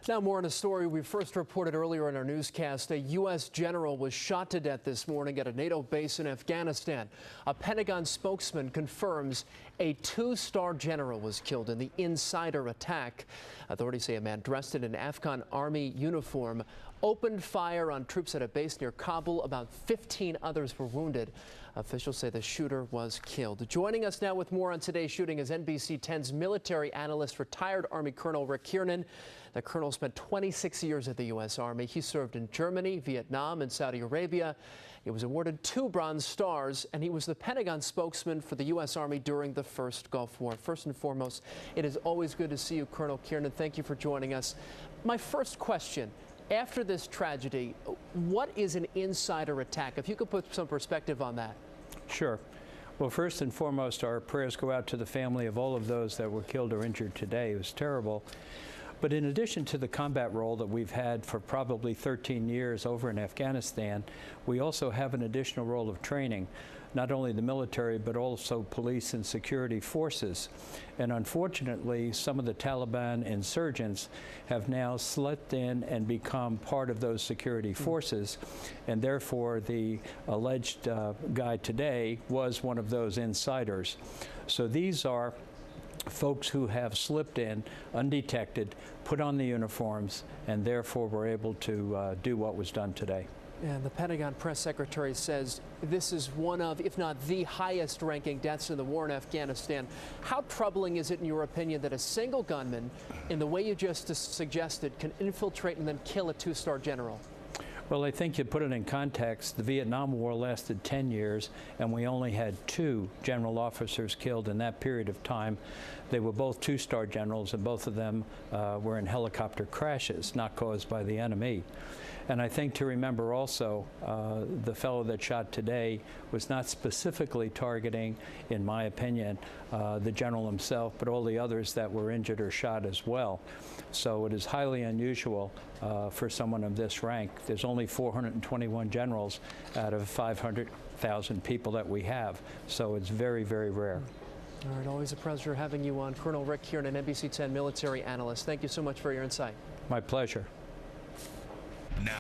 Now more on a story we first reported earlier in our newscast. A U.S. general was shot to death this morning at a NATO base in Afghanistan. A Pentagon spokesman confirms a two-star general was killed in the insider attack. Authorities say a man dressed in an Afghan army uniform opened fire on troops at a base near Kabul. About 15 others were wounded. Officials say the shooter was killed. Joining us now with more on today's shooting is NBC 10's military analyst, retired Army Colonel Rick Kiernan. The colonel spent 26 years at the U.S. Army. He served in Germany, Vietnam, and Saudi Arabia. He was awarded 2 Bronze Stars, and he was the Pentagon spokesman for the U.S. Army during the first Gulf War. First and foremost, it is always good to see you, Colonel Kiernan. Thank you for joining us. My first question, after this tragedy, what is an insider attack? If you could put some perspective on that. Sure. Well, first and foremost, our prayers go out to the family of all of those that were killed or injured today. It was terrible. But in addition to the combat role that we've had for probably 13 years over in Afghanistan, we also have an additional role of training, not only the military, but also police and security forces. And unfortunately, some of the Taliban insurgents have now slipped in and become part of those security forces. And therefore, the alleged guy today was one of those insiders. So these are folks who have slipped in undetected, put on the uniforms, and therefore were able to do what was done today. And the Pentagon press secretary says this is one of, if not the highest ranking deaths in the war in Afghanistan. How troubling is it, in your opinion, that a single gunman, in the way you just suggested, can infiltrate and then kill a 2-star general? Well, I think you put it in context. The Vietnam War lasted 10 years, and we only had 2 general officers killed in that period of time. They were both 2-star generals, and both of them were in helicopter crashes, not caused by the enemy. And I think to remember also, the fellow that shot today was not specifically targeting, in my opinion, the general himself, but all the others that were injured or shot as well. So it is highly unusual for someone of this rank. There's only 421 generals out of 500,000 people that we have. So it's very, very rare. All right, always a pleasure having you on. Colonel Rick Kiernan, NBC 10 military analyst. Thank you so much for your insight. My pleasure.